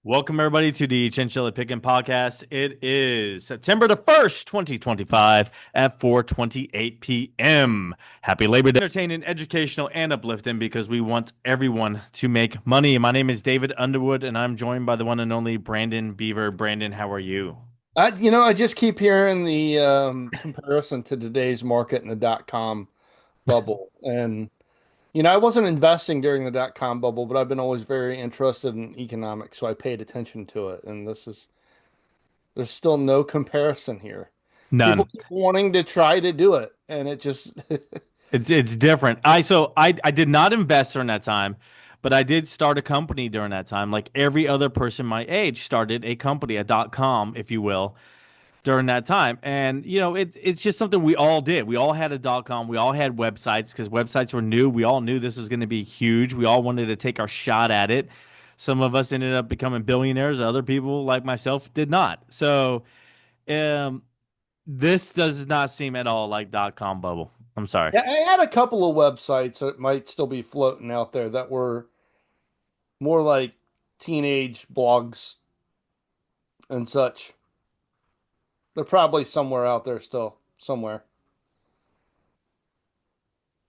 Welcome everybody to the Chinchilla Pickin' Podcast. It is September the 1st, 2025 at 4:28 p.m. Happy Labor Day. Entertaining, educational, and uplifting because we want everyone to make money. My name is David Underwood and I'm joined by the one and only Brandon Beaver. Brandon, how are you? I just keep hearing the comparison to today's market and the dot-com bubble. And, I wasn't investing during the dot-com bubble, but I've been always very interested in economics, so I paid attention to it. And there's still no comparison here. People None. keep wanting to try to do it, and it just, It's different. I did not invest during that time, but I did start a company during that time. Like every other person my age started a company, a dot com, if you will, during that time. And it's just something we all did. We all had a dot com. We all had websites because websites were new. We all knew this was going to be huge. We all wanted to take our shot at it. Some of us ended up becoming billionaires. Other people, like myself, did not. So um, this does not seem at all like dot com bubble. I'm sorry. yeah, I had a couple of websites that might still be floating out there that were more like teenage blogs and such. They're probably somewhere out there still, somewhere.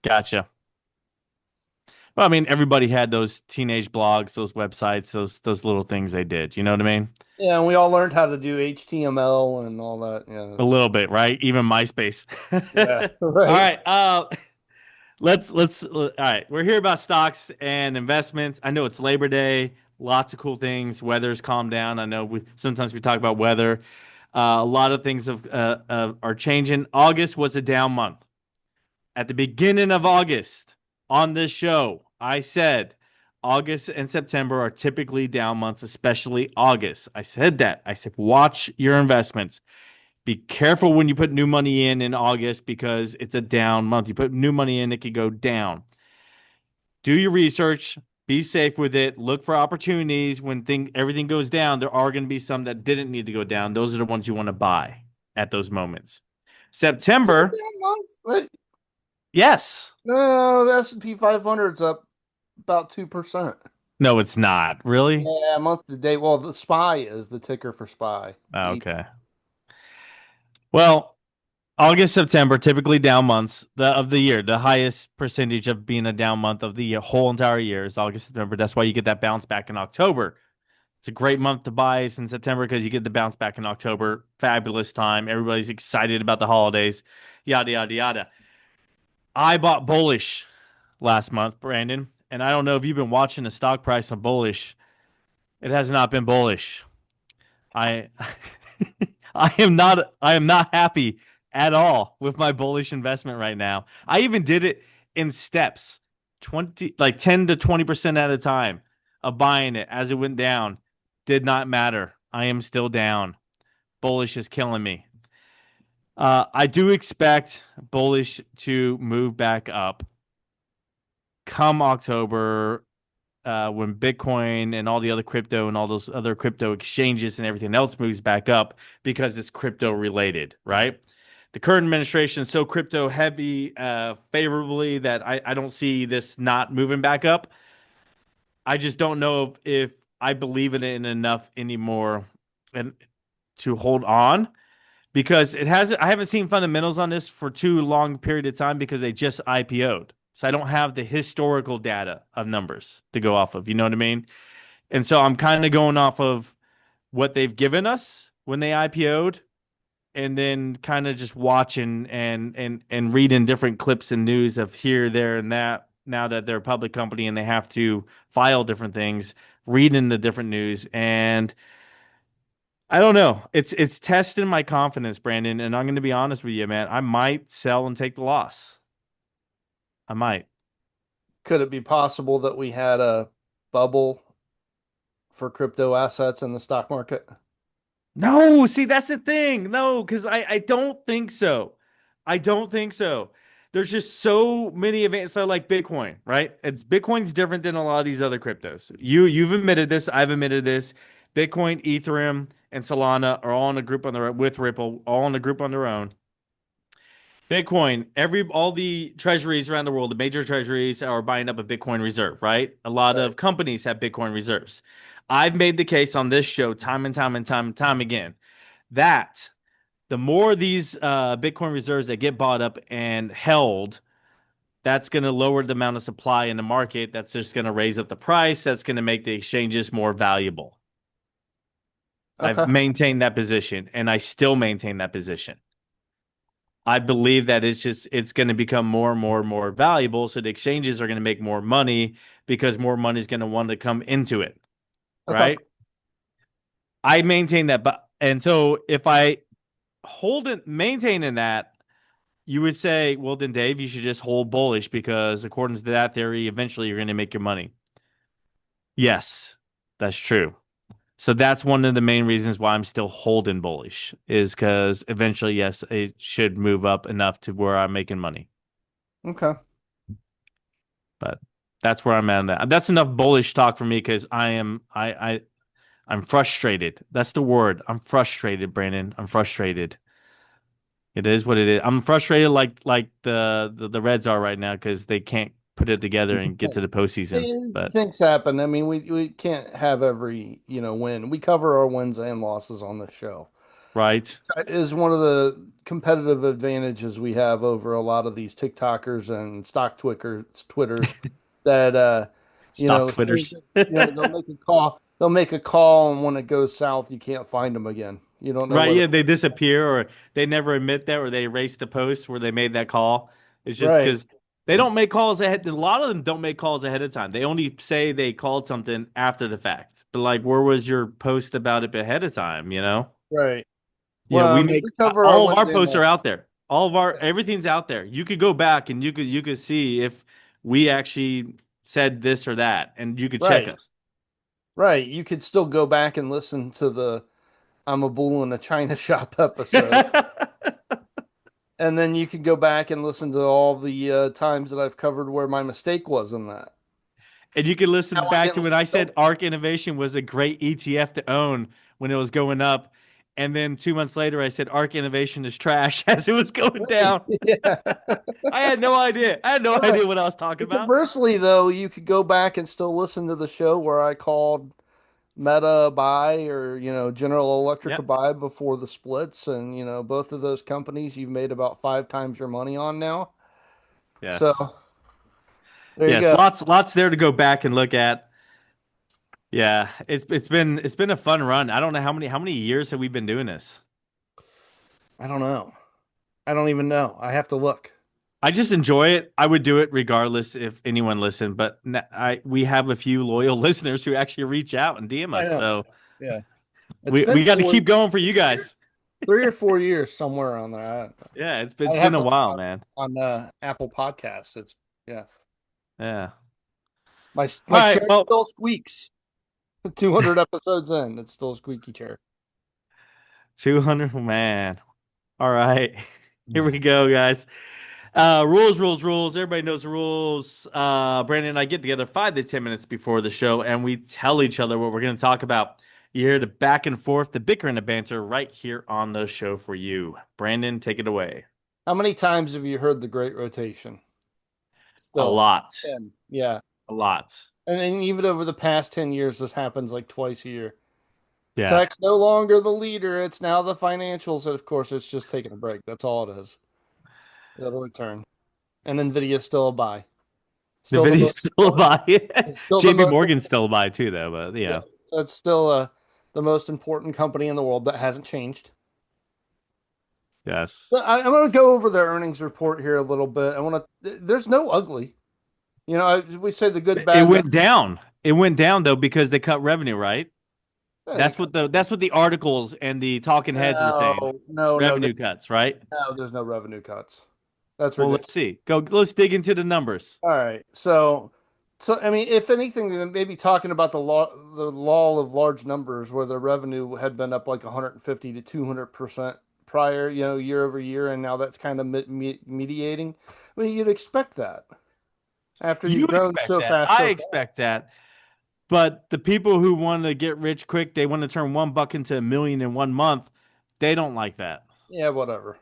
Gotcha. Well, I mean, everybody had those teenage blogs, those websites, those little things they did. You know what I mean? Yeah, and we all learned how to do HTML and all that. Yeah, A little bit, right? Even MySpace. yeah, All right. right. All right. We're here about stocks and investments. I know it's Labor Day. Lots of cool things. Weather's calmed down. I know sometimes we talk about weather. A lot of things are changing. August was a down month. At the beginning of August on this show, I said August and September are typically down months, especially August. I said that. I said, watch your investments. Be careful when you put new money in August because it's a down month. You put new money in, it could go down. Do your research. Be safe with it. Look for opportunities when everything goes down. There are going to be some that didn't need to go down. Those are the ones you want to buy at those moments. September, Like, yes. no, the S&P 500's up about 2%. No, it's not. Really? Yeah, month to date. Well, the SPY is the ticker for SPY. Okay. Well, August, September, typically down months of the year. The highest percentage of being a down month of the whole entire year is August, September. That's why you get that bounce back in October. It's a great month to buy in September because you get the bounce back in October. Fabulous time. Everybody's excited about the holidays. Yada yada yada. I bought bullish last month, Brandon, and I don't know if you've been watching the stock price on bullish. It has not been bullish. I I am not happy at all with my bullish investment right now. I even did it in steps, 20 like 10 to 20% at a time of buying it as it went down. Did not matter. I am still down. Bullish is killing me. I do expect bullish to move back up come October when Bitcoin and all the other crypto and all those other crypto exchanges and everything else moves back up because it's crypto related, right? The current administration is so crypto heavy favorably that I don't see this not moving back up. I just don't know if I believe in it enough anymore and to hold on because it hasn't I haven't seen fundamentals on this for too long period of time because they just IPO'd. So I don't have the historical data of numbers to go off of. You know what I mean? And so I'm kind of going off of what they've given us when they IPO'd and then kind of just watching and reading different clips and news of here, there, and that now that they're a public company and they have to file different things, reading the different news. And I don't know. It's testing my confidence, Brandon, and I'm going to be honest with you, man. I might sell and take the loss. I might. Could it be possible that we had a bubble for crypto assets in the stock market? No, see, that's the thing. No, because I don't think so. I don't think so. There's just so many advanced, so like Bitcoin, right? It's Bitcoin's different than a lot of these other cryptos. You've admitted this. I've admitted this. Bitcoin, Ethereum, and Solana are all in a group on their with Ripple, all in a group on their own. Bitcoin, all the treasuries around the world, the major treasuries are buying up a Bitcoin reserve, right? A lot Right. of companies have Bitcoin reserves. I've made the case on this show time and time and time and time again that the more these Bitcoin reserves that get bought up and held, that's going to lower the amount of supply in the market. That's just going to raise up the price. That's going to make the exchanges more valuable. I've Okay. maintained that position and I still maintain that position. I believe that it's going to become more and more and more valuable. So the exchanges are going to make more money because more money is going to want to come into it, Okay. right? I maintain that, but and so if I hold it, maintaining that, you would say, well, then Dave, you should just hold bullish because according to that theory, eventually you're going to make your money. Yes, that's true. So that's one of the main reasons why I'm still holding bullish is because eventually, yes, it should move up enough to where I'm making money. Okay. But that's where I'm at. That's enough bullish talk for me because I'm frustrated. That's the word. I'm frustrated, Brandon. I'm frustrated. It is what it is. I'm frustrated like the Reds are right now because they can't put it together and get to the postseason. But Things happen. I mean, we can't have every, win. We cover our wins and losses on the show. right, That is one of the competitive advantages we have over a lot of these TikTokers and stock Twitters that stock as soon as Twitters. they'll make a call. They'll make a call, and when it goes south, you can't find them again. You don't know Right, whether yeah, they disappear or they never admit that or they erase the post where they made that call. It's just right, because they don't make calls ahead. A lot of them don't make calls ahead of time. They only say they called something after the fact. But like, where was your post about it ahead of time? right. Well, I We mean, make we cover our all of our Wednesday posts are losses. out there. All of our Yeah, everything's out there. You could go back and you could see if we actually said this or that, and you could check right, us. right. You could still go back and listen to the "I'm a Bull in a China Shop" episode. And then you can go back and listen to all the times that I've covered where my mistake was in that. And you can How listen I back to didn't when I know. said ARK Innovation was a great ETF to own when it was going up. And then 2 months later, I said ARK Innovation is trash as it was going down. Yeah. I had no idea. I had no Right. idea what I was talking about. Conversely, though, you could go back and still listen to the show where I called Meta a buy or, General Electric a Yep. buy before the splits. And, both of those companies you've made about 5 times your money on now. So Yes. there you Yes. go. Lots there to go back and look at. Yeah. It's been a fun run. I don't know how many years have we been doing this? I don't know. I don't even know. I have to look. I just enjoy it. I would do it regardless if anyone listened, but we have a few loyal listeners who actually reach out and DM I us. know. So Yeah. It's we been got to keep going for you guys. 3 or 4 years somewhere around there. Yeah, I it's been have a to look while, man. on Apple Podcasts. It's yeah. Yeah. My All my right. chair Well, still squeaks. 200 episodes in, it's still a squeaky chair. 200, man. All right. Here we go, guys. Rules. Everybody knows the rules. Brandon and I get together 5 to 10 minutes before the show and we tell each other what we're going to talk about. You hear the back and forth, the bicker and the banter right here on the show for you. Brandon, take it away. How many times have you heard the Great Rotation? A Still, lot. 10. Yeah, A lot. and even over the past 10 years, this happens like twice a year. Yeah. Tech's no longer the leader; it's now the financials, and of course, it's just taking a break. That's all it is. It'll return, and Nvidia's still a buy. Still the Nvidia's most still a important. buy. It's still the JP most. Morgan's still a buy too, though. But Yeah, yeah. that's still the most important company in the world that hasn't changed. Yes. But I'm going to go over their earnings report here a little bit. I want to. There's no ugly. We say the good, It bad, the went down. It went down though because they cut revenue, right? they cut. That's what the articles and the talking heads were saying. No, no, no, Revenue cuts, right? no. There's no revenue cuts. That's Well, let's ridiculous. see. Let's dig into the numbers. All right, so I mean, if anything, they may be talking about the law of large numbers, where the revenue had been up like 150 to 200% prior, year over year, and now that's kind of mediating. I mean, you'd expect that after You you've grown expect so that. fast I so fast. expect that. But the people who want to get rich quick, they want to turn $1 into a million in 1 month. They don't like that. Yeah, whatever.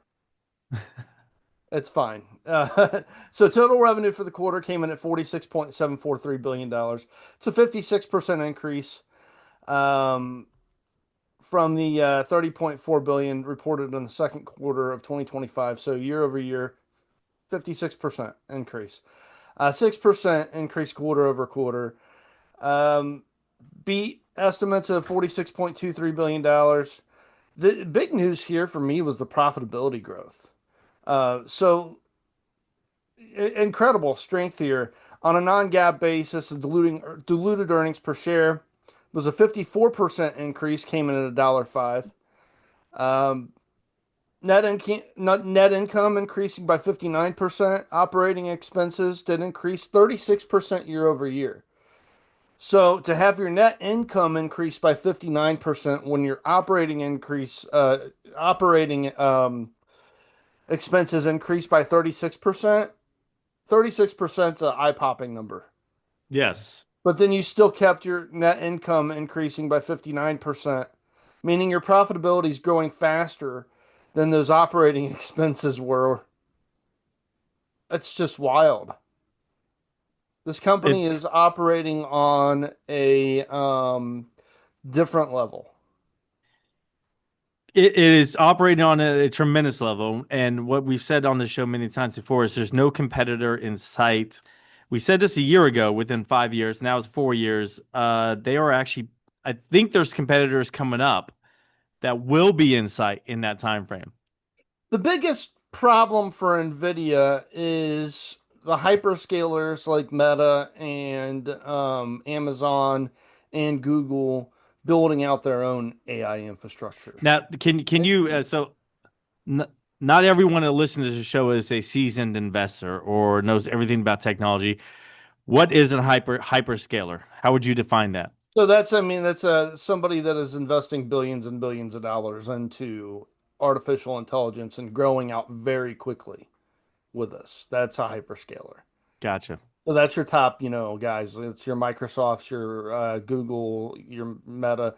It's fine. So total revenue for the quarter came in at $46.743 billion. It's a 56% increase um, from the 30.4 billion reported in the second quarter of 2025. So year over year, 56% increase. 6% increase quarter over quarter. Um, Beat estimates of $46.23 billion. The big news here for me was the profitability growth. Incredible strength here. On a non-GAAP basis, the diluted earnings per share was a 54% increase, came in at $1.05. Um, net income increasing by 59%. Operating expenses did increase 36% year over year. So to have your net income increase by 59% when your operating expenses increase by 36%, 36% is an eye-popping number. Yes. But then you still kept your net income increasing by 59%, meaning your profitability is growing faster than those operating expenses were. It's just wild. This company It's is operating on a different level. it is operating on a tremendous level. And what we've said on the show many times before is there's no competitor in sight. We said this a year ago within 5 years. Now it's 4 years. They are actually, I think there's competitors coming up that will be in sight in that time frame. The biggest problem for Nvidia is the hyperscalers like Meta and Amazon and Google building out their own AI infrastructure. Now, can you n not everyone that listens to the show is a seasoned investor or knows everything about technology. What is a hyperscaler? How would you define that? So that's, I mean, that's somebody that is investing billions and billions of dollars into artificial intelligence and growing out very quickly with us. That's a hyperscaler. Gotcha. So that's your top, guys. It's your Microsofts, your Google, your Meta,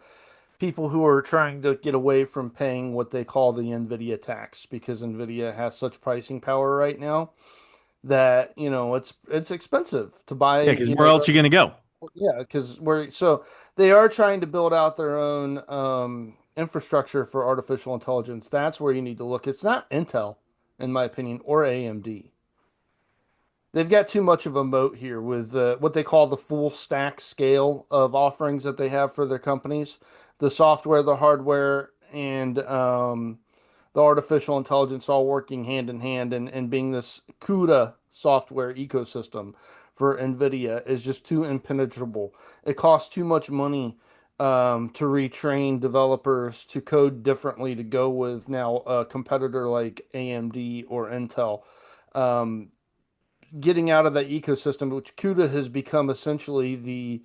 people who are trying to get away from paying what they call the Nvidia tax because Nvidia has such pricing power right now that, it's expensive to buy, Yeah, because where else are you going to go? yeah, because they are trying to build out their own infrastructure for artificial intelligence. That's where you need to look. It's not Intel, in my opinion, or AMD. They've got too much of a moat here with what they call the full stack scale of offerings that they have for their companies, the software, the hardware, and the artificial intelligence all working hand in hand and being this CUDA software ecosystem for NVIDIA is just too impenetrable. It costs too much money to retrain developers to code differently to go with now a competitor like AMD or Intel. Um, Getting out of that ecosystem, which CUDA has become essentially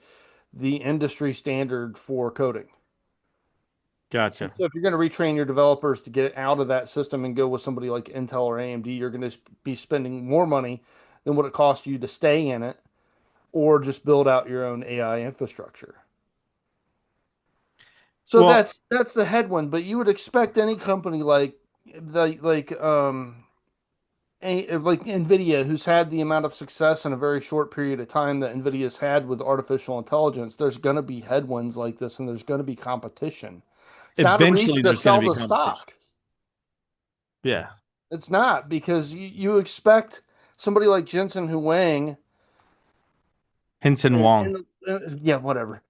the industry standard for coding. And Gotcha. so if you're going to retrain your developers to get out of that system and go with somebody like Intel or AMD, you're going to be spending more money than what it costs you to stay in it or just build out your own AI infrastructure. So Well, that's the headwind, but you would expect any company like Nvidia, who's had the amount of success in a very short period of time that Nvidia's had with artificial intelligence, there's going to be headwinds like this and there's going to be competition. It's not a reason eventually to there's going to sell be the competition. stock. Yeah. It's not because you expect somebody like Jensen Huang Henson Wong. yeah, whatever.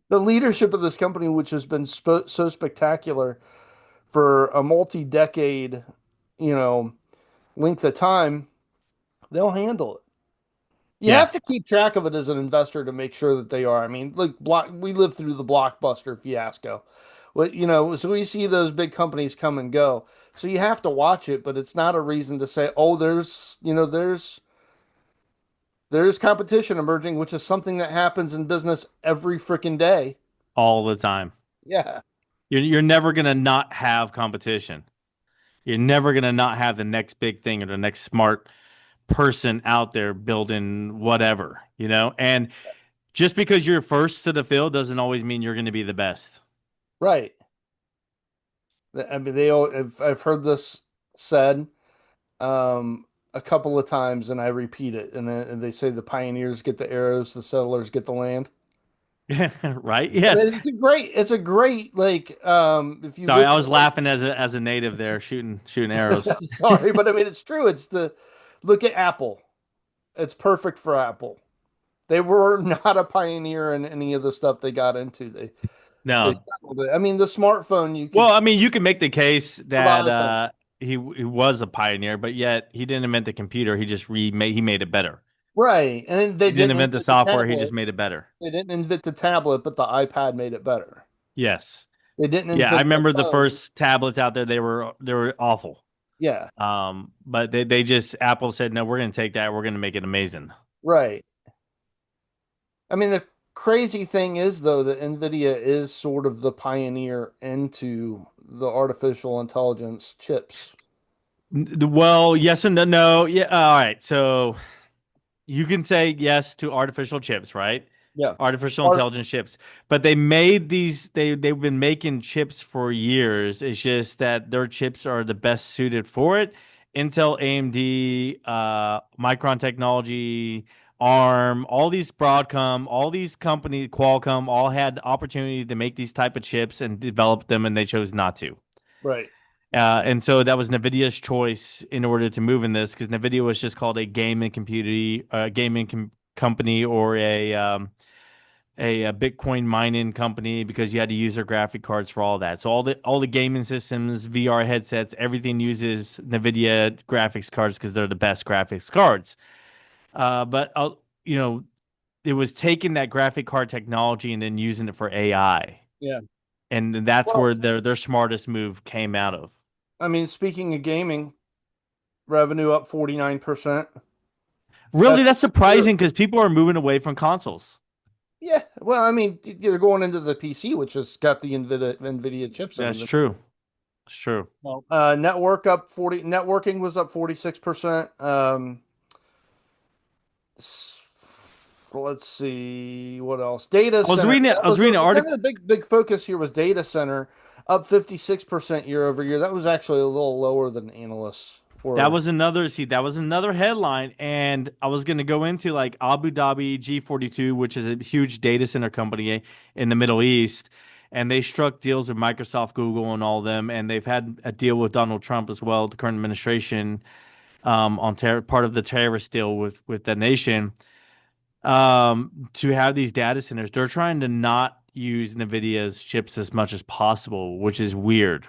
The leadership of this company, which has been so spectacular for a multi-decade, you know, length of time, they'll handle it. You Yeah. have to keep track of it as an investor to make sure that they are. I mean, like we lived through the Blockbuster fiasco. So we see those big companies come and go. So you have to watch it, but it's not a reason to say, "Oh, there's competition emerging," which is something that happens in business every freaking day. All the time. Yeah. You're never going to not have competition. You're never going to not have the next big thing or the next smart person out there building whatever, you know? And just because you're first to the field doesn't always mean you're going to be the best. Right. I mean, I've heard this said. a couple of times, and I repeat it. And they say the pioneers get the arrows, the settlers get the land. Right? And Yes. it's a great like if you Sorry, look I at was laughing as a native there, shooting arrows. sorry, but I mean it's true. It's the look at Apple. It's perfect for Apple. They were not a pioneer in any of the stuff they got into. They No. settled it. I mean, the smartphone you could Well, I mean, you can make the case for the that iPhone. he was a pioneer, but yet he didn't invent the computer. He made it better. Right. And they He didn't didn't invent the invent the software. He tablet. just made it better. They didn't invent the tablet, but the iPad made it better. Yes. They didn't Yeah, I invent the remember the phone. first tablets out there. They were awful. Yeah. But they just Apple said, no, we're going to take that. We're going to make it amazing. Right. I mean, the crazy thing is, though, that Nvidia is sort of the pioneer into the artificial intelligence chips. Well, yes and no. No. Yeah. All right. So you can say yes to artificial chips, right? Yeah. Artificial Art, intelligence chips. But they made these they've been making chips for years. It's just that their chips are the best suited for it. Intel, AMD, Micron Technology, ARM, all these Broadcom, all these companies, Qualcomm, all had the opportunity to make these type of chips and develop them, and they chose not to. right. And so that was Nvidia's choice in order to move in this because Nvidia was just called a company or a Bitcoin mining company because you had to use their graphic cards for all that. So all the gaming systems, VR headsets, everything uses Nvidia graphics cards because they're the best graphics cards. But you know, it was taking that graphic card technology and then using it for AI, Yeah. and that's Well, where their smartest move came out of. I mean, speaking of gaming, revenue up 49%. Really, That's that's year. surprising because people are moving away from consoles. Yeah. Well, I mean, they're going into the PC, which has got the Nvidia chips in That's them. true. It's true. Well, networking was up 46%. S- let's see what else. Data I was center. reading it. That I was was reading an kind of article. the big focus here was data center up 56% year over year. That was actually a little lower than analysts That were. was another. See, that was another headline, and I was going to go into like Abu Dhabi G42, which is a huge data center company in the Middle East, and they struck deals with Microsoft, Google, and all of them, and they've had a deal with Donald Trump as well, the current administration, on part of the terrorist deal with the nation, to have these data centers. They're trying to not use NVIDIA's chips as much as possible, which is weird,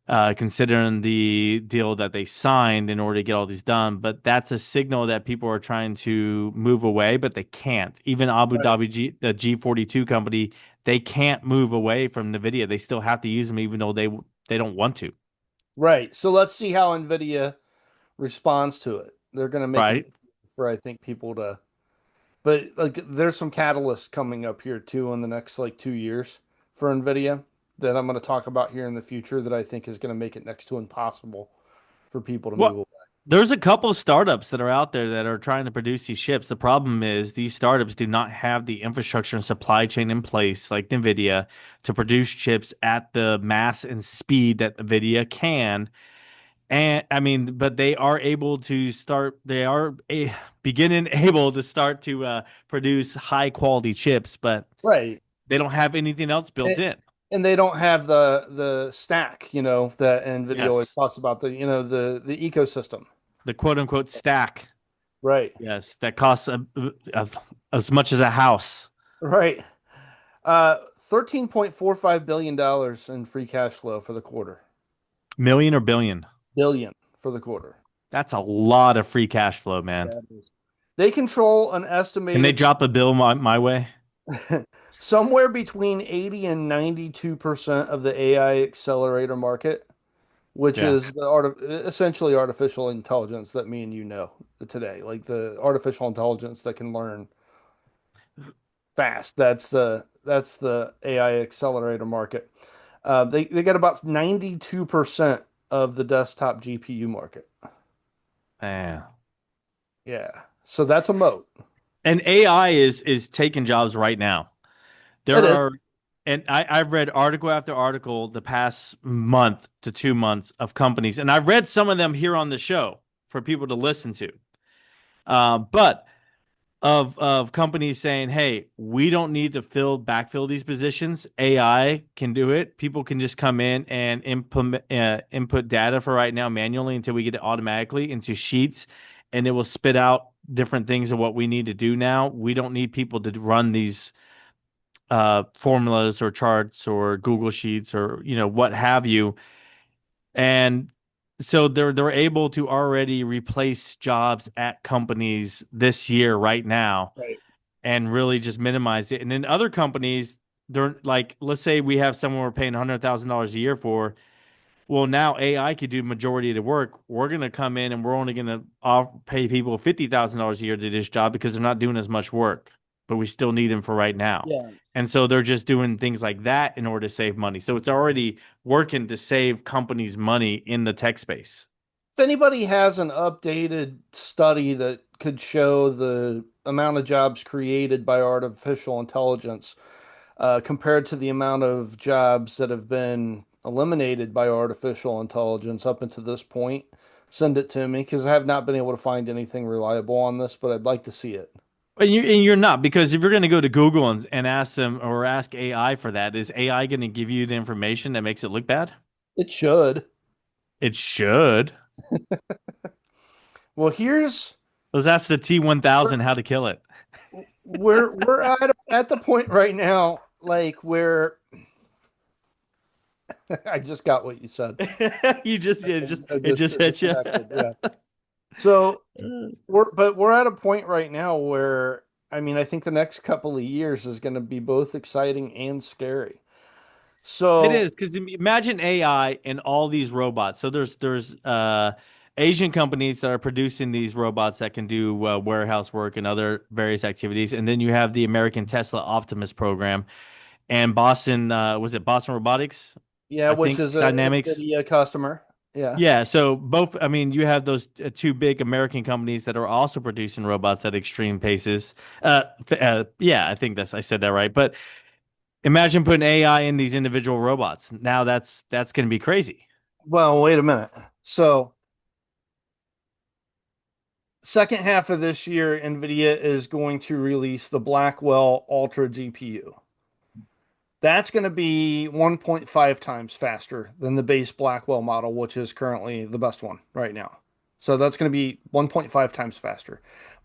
considering the deal that they signed in order to get all these done. But that's a signal that people are trying to move away, but they can't. Even Abu Right. Dhabi the G42 company, they can't move away from NVIDIA. They still have to use them, even though they don't want to. Right. So let's see how Nvidia responds to it. They're going to make it Right. easy for I think people to. But like, there's some catalysts coming up here too in the next like 2 years for Nvidia that I'm going to talk about here in the future that I think is going to make it next to impossible for people to move Well, away. there's a couple of startups that are out there that are trying to produce these chips. The problem is these startups do not have the infrastructure and supply chain in place, like NVIDIA, to produce chips at the mass and speed that NVIDIA can. And I mean, but they are able to start, beginning able to start to produce high quality chips, but Right. they don't have anything else built And, in. and they don't have the stack, that Nvidia always Yes. talks about the ecosystem. The quote unquote stack. Right. Yes. That costs as much as a house. Right. $13.45 billion in free cash flow for the quarter. Million or billion? Billion for the quarter. That's a lot of free cash flow, man. That is. They control an Can they estimated drop a bill my way? somewhere between 80 and 92% of the AI accelerator market, which Yeah. is essentially artificial intelligence that me and you know today, like the artificial intelligence that can learn fast. That's the AI accelerator market. They get about 92% of the desktop GPU market. Man. Yeah. So that's a moat. And AI is taking jobs right now. It There are is. And I've read article after article the past month to 2 months of companies, and I've read some of them here on the show for people to listen to. But of companies saying, "Hey, we don't need to backfill these positions. AI can do it. People can just come in and input data for right now manually until we get it automatically into sheets, and it will spit out different things of what we need to do now. We don't need people to run these formulas or charts or Google Sheets or what have you." And so they're able to already replace jobs at companies this year right now Right. and really just minimize it. And then other companies, they're like, let's say we have someone we're paying $100,000 a year for. Well, now AI could do majority of the work. We're going to come in and we're only going to pay people $50,000 a year to do this job because they're not doing as much work, but we still need them for right now. Yeah. And so they're just doing things like that in order to save money. So it's already working to save companies money in the tech space. If anybody has an updated study that could show the amount of jobs created by artificial intelligence compared to the amount of jobs that have been eliminated by artificial intelligence up until this point, send it to me because I have not been able to find anything reliable on this, but I'd like to see it. And you're not, because if you're going to go to Google and ask them or ask AI for that, is AI going to give you the information that makes it look bad? It should. It should. Well, here's Let's ask the T1000 how to kill it. we're at the point right now, like where I just got what you said. You just it just I it just just hit you. connected. Yeah. So we're at a point right now where I mean I think the next couple of years is going to be both exciting and scary. It So is, because imagine AI and all these robots. So there's Asian companies that are producing these robots that can do warehouse work and other various activities, and then you have the American Tesla Optimus program and Boston was it Boston Robotics? yeah, I which think is a Dynamics. Nvidia customer. Yeah. Yeah, so both, I mean, you have those two big American companies that are also producing robots at extreme paces. Yeah, I said that right. But imagine putting AI in these individual robots. Now that's going to be crazy. Well, wait a minute. So second half of this year, Nvidia is going to release the Blackwell Ultra GPU. That's going to be 1.5 times faster than the base Blackwell model, which is currently the best one right now. So that's going to be 1.5 times faster.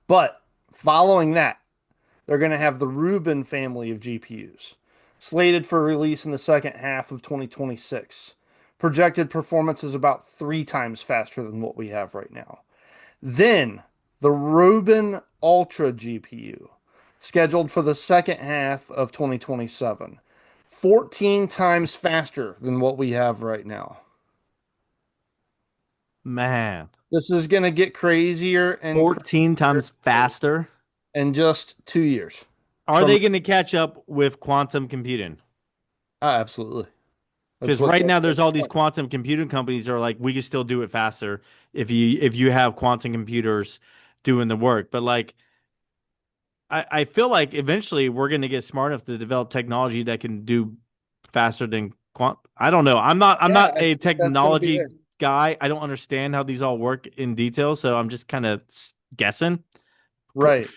But following that, they're going to have the Rubin family of GPUs, slated for release in the second half of 2026. Projected performance is about 3 times faster than what we have right now. Then the Rubin Ultra GPU, scheduled for the second half of 2027, 14 times faster than what we have right now. Man, This is going to get crazier and 14 crazier times faster. in just 2 years Are from they going to catch up with quantum computing? absolutely. That's Because what right now that's there's the all these point. quantum computing companies that are like, we can still do it faster if you have quantum computers doing the work. But like I feel like eventually we're going to get smart enough to develop technology that can do faster than quant. I don't know. I'm Yeah, not I a think that's going to be technology there. guy. I don't understand how these all work in detail, so I'm just kind of guessing. Right.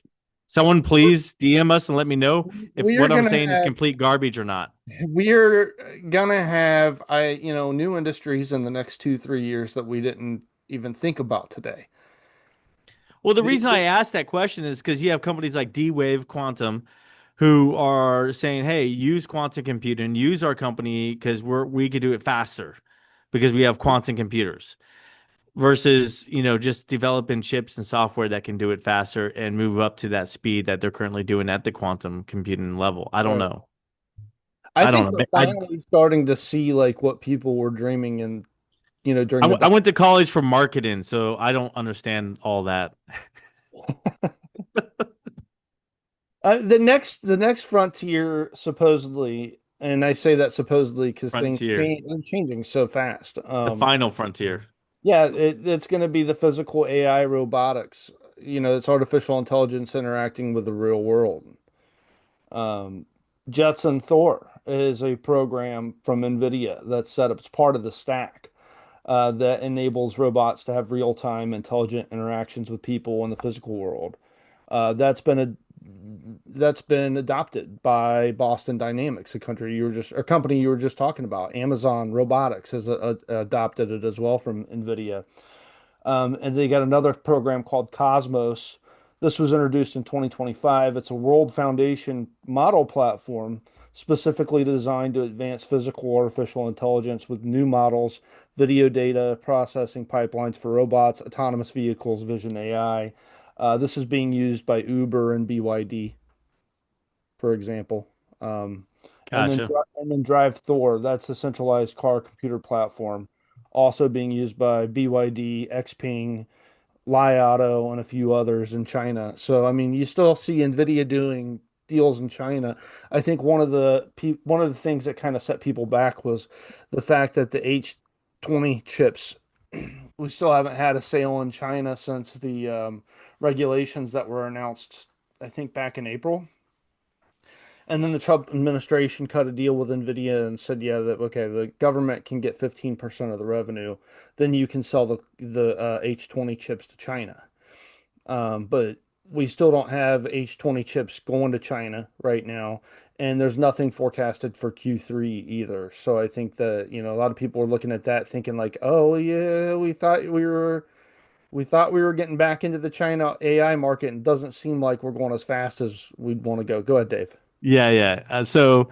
Someone please DM us and let me know if We are what I'm going to saying is have complete garbage or not. we're gonna have new industries in the next 2, 3 years that we didn't even think about today. Well, the The- reason I the- asked that question is because you have companies like D-Wave Quantum who are saying, "Hey, use quantum computing, use our company because we could do it faster because we have quantum computers." Versus, just developing chips and software that can do it faster and move up to that speed that they're currently doing at the quantum computing level. I don't Right. know. I I don't think know. we're finally starting to see like what people were dreaming in, during the I doc. went to college for marketing, so I don't understand all that. The next frontier supposedly, and I say that supposedly because things Frontier, change, are changing so fast. the final frontier. Yeah, it's going to be the physical AI robotics. It's artificial intelligence interacting with the real world. Um, Jetson Thor. is a program from Nvidia that's set up as part of the stack that enables robots to have real-time intelligent interactions with people in the physical world. That's been adopted by Boston Dynamics, a company you were just talking about. Amazon Robotics has adopted it as well from Nvidia. And they got another program called Cosmos. This was introduced in 2025. It's a World Foundation model platform specifically designed to advance physical artificial intelligence with new models, video data, processing pipelines for robots, autonomous vehicles, vision AI. This is being used by Uber and BYD, for example. Um, Gotcha. and then Drive Thor, that's a centralized car computer platform, also being used by BYD, Xpeng, Li Auto, and a few others in China. So I mean, you still see Nvidia doing deals in China. I think one of the things that kind of set people back was the fact that the H20 chips, we still haven't had a sale in China since the regulations that were announced, I think back in April. And then the Trump administration cut a deal with Nvidia and said, yeah, that okay, the government can get 15% of the revenue, then you can sell the H20 chips to China. But we still don't have H20 chips going to China right now, and there's nothing forecasted for Q3 either. So I think that, a lot of people are looking at that thinking like, oh yeah, we thought we were getting back into the China AI market, and it doesn't seem like we're going as fast as we'd want to go. Go ahead, Dave. Yeah, yeah. So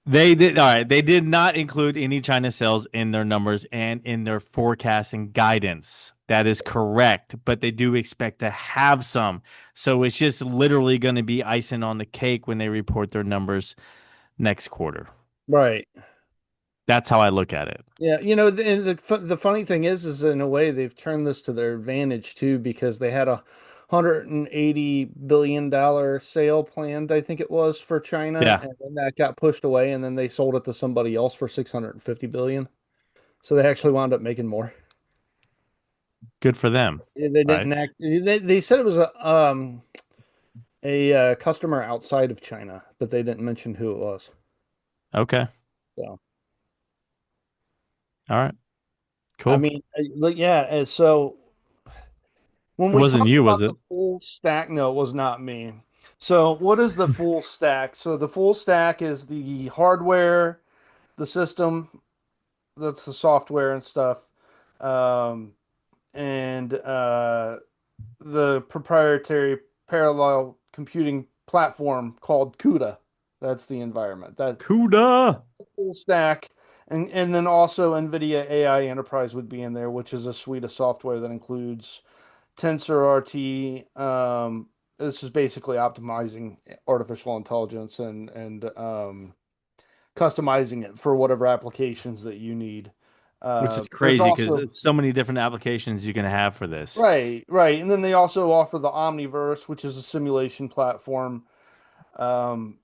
they did all right. They did not include any China sales in their numbers and in their forecasting guidance. That is correct, but they do expect to have some. So it's just literally going to be icing on the cake when they report their numbers next quarter. Right. That's how I look at it. Yeah, the funny thing is in a way they've turned this to their advantage too because they had a $180 billion sale planned, I think it was for China, Yeah, and then that got pushed away, and then they sold it to somebody else for 650 billion. So they actually wound up making more. good for them, They right? didn't act. They said it was a customer outside of China, but they didn't mention who it was. Okay. So All right. I Cool. mean, yeah. So when It we wasn't talk you, was about the it? full stack, no, it was not me. So, what is the full stack? So, the full stack is the hardware, the system, that's the software and stuff, um, and the proprietary parallel computing platform called CUDA. That's the environment. That Cuda. full stack. And then also NVIDIA AI Enterprise would be in there, which is a suite of software that includes TensorRT. This is basically optimizing artificial intelligence and customizing it for whatever applications that you need. Which is There's crazy because also it's so many different applications you can have for this. right, right, and then they also offer the Omniverse, which is a simulation platform. Um,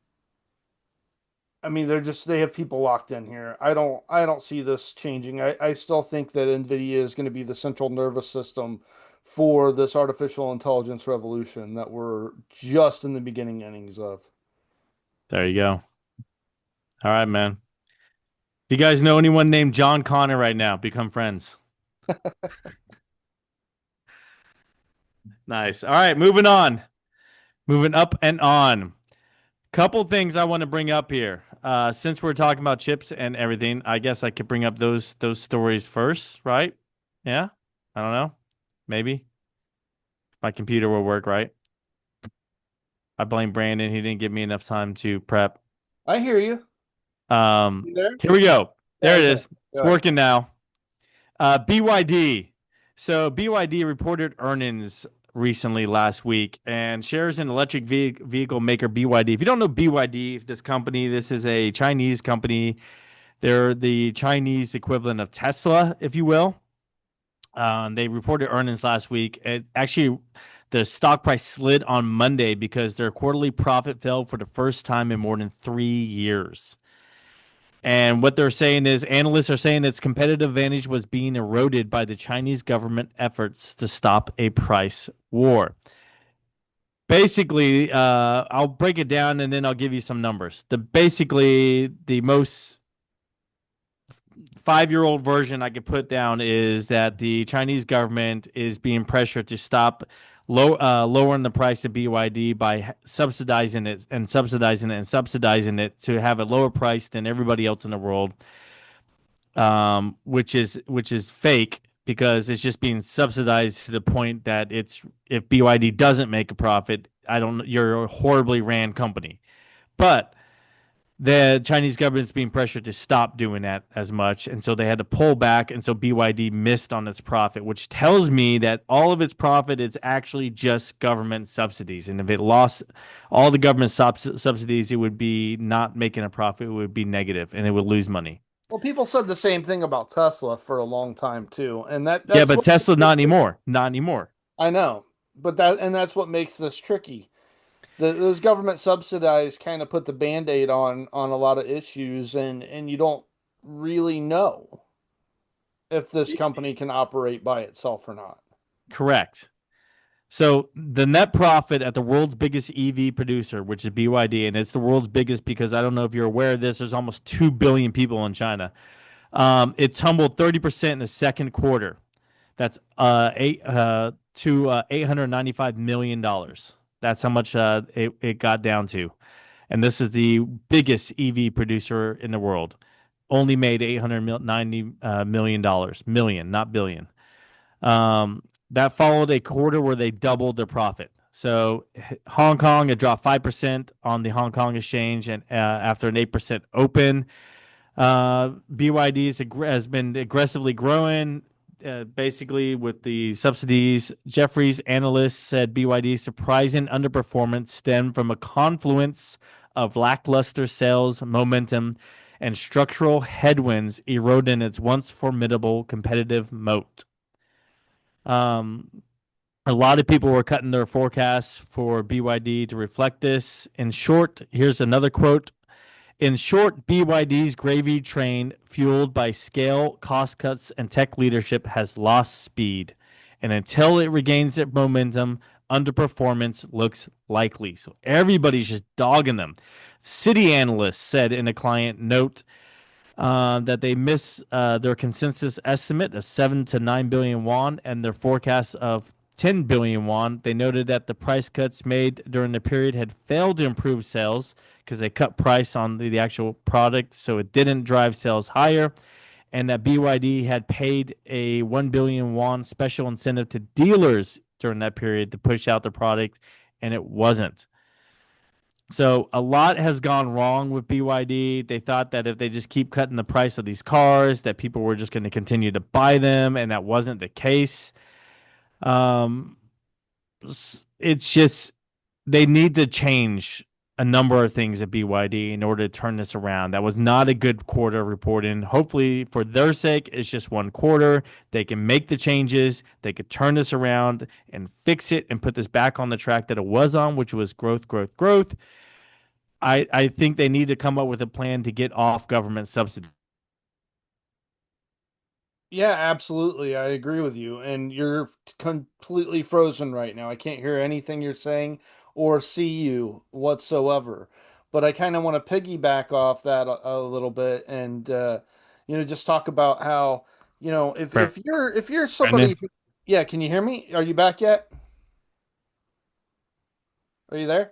I mean, they have people locked in here. I don't see this changing. I still think that NVIDIA is going to be the central nervous system for this artificial intelligence revolution that we're just in the beginning innings of. There you go. All right, man. If you guys know anyone named John Connor right now, become friends. Nice. All right, moving on. Moving up and on. Couple things I want to bring up here. Since we're talking about chips and everything, I guess I could bring up those stories first, right? Yeah. I don't know. Maybe my computer will work, right? I blame Brandon. He didn't give me enough time to prep. I hear you. You there? Here we go. Yeah, There it okay. is. It's Go ahead. working now. BYD. So BYD reported earnings recently last week and shares in electric vehicle maker BYD. If you don't know BYD, this company, this is a Chinese company. They're the Chinese equivalent of Tesla, if you will. They reported earnings last week. Actually, the stock price slid on Monday because their quarterly profit fell for the first time in more than 3 years. And what they're saying is, analysts are saying its competitive advantage was being eroded by the Chinese government efforts to stop a price war. basically, I'll break it down and then I'll give you some numbers. The most 5-year-old version I could put down is that the Chinese government is being pressured to stop lowering the price of BYD by subsidizing it and subsidizing it and subsidizing it to have a lower price than everybody else in the world, which is fake because it's just being subsidized to the point that it's if BYD doesn't make a profit, I don't you're a horribly ran company. But the Chinese government's being pressured to stop doing that as much, and so they had to pull back, and so BYD missed on its profit, which tells me that all of its profit is actually just government subsidies, and if it lost all the government subsidies, it would be not making a profit; it would be negative, and it would lose money. Well, people said the same thing about Tesla for a long time too, and that Yeah, that's but what Tesla not anymore, not anymore. I know. But that's what makes this tricky. Those government subsidies kind of put the band-aid on a lot of issues, and you don't really know if this company can operate by itself or not. Correct. So the net profit at the world's biggest EV producer, which is BYD, and it's the world's biggest because I don't know if you're aware of this. There's almost 2 billion people in China. It tumbled 30% in the second quarter. That's eight to $895 million. That's how much it got down to. And this is the biggest EV producer in the world. Only made $890 million, not billion. That followed a quarter where they doubled their profit. So Hong Kong, it dropped 5% on the Hong Kong exchange, and after an 8% open, BYD has been aggressively growing, basically with the subsidies. Jeffries analysts said BYD's surprising underperformance stemmed from a confluence of lackluster sales momentum and structural headwinds eroding its once formidable competitive moat. Um, a lot of people were cutting their forecasts for BYD to reflect this. In short, here's another quote. In short, BYD's gravy train, fueled by scale, cost cuts, and tech leadership, has lost speed. And until it regains its momentum, underperformance looks likely. So everybody's just dogging them. City analysts said in a client note that they miss their consensus estimate of 7 to 9 billion won and their forecast of 10 billion won. They noted that the price cuts made during the period had failed to improve sales because they cut price on the actual product, so it didn't drive sales higher. And that BYD had paid a 1 billion won special incentive to dealers during that period to push out the product, and it wasn't. So a lot has gone wrong with BYD. They thought that if they just keep cutting the price of these cars, that people were just going to continue to buy them, and that wasn't the case. Um, it's just they need to change a number of things at BYD in order to turn this around. That was not a good quarter reporting. Hopefully, for their sake, it's just one quarter. They can make the changes. They could turn this around and fix it and put this back on the track that it was on, which was growth, growth, growth. I think they need to come up with a plan to get off government subsidy. Yeah, absolutely. I agree with you. And you're completely frozen right now. I can't hear anything you're saying or see you whatsoever. But I kind of want to piggyback off that a little bit and just talk about how, if you're Brandon? somebody yeah, can you hear me? Are you back yet? Are you there?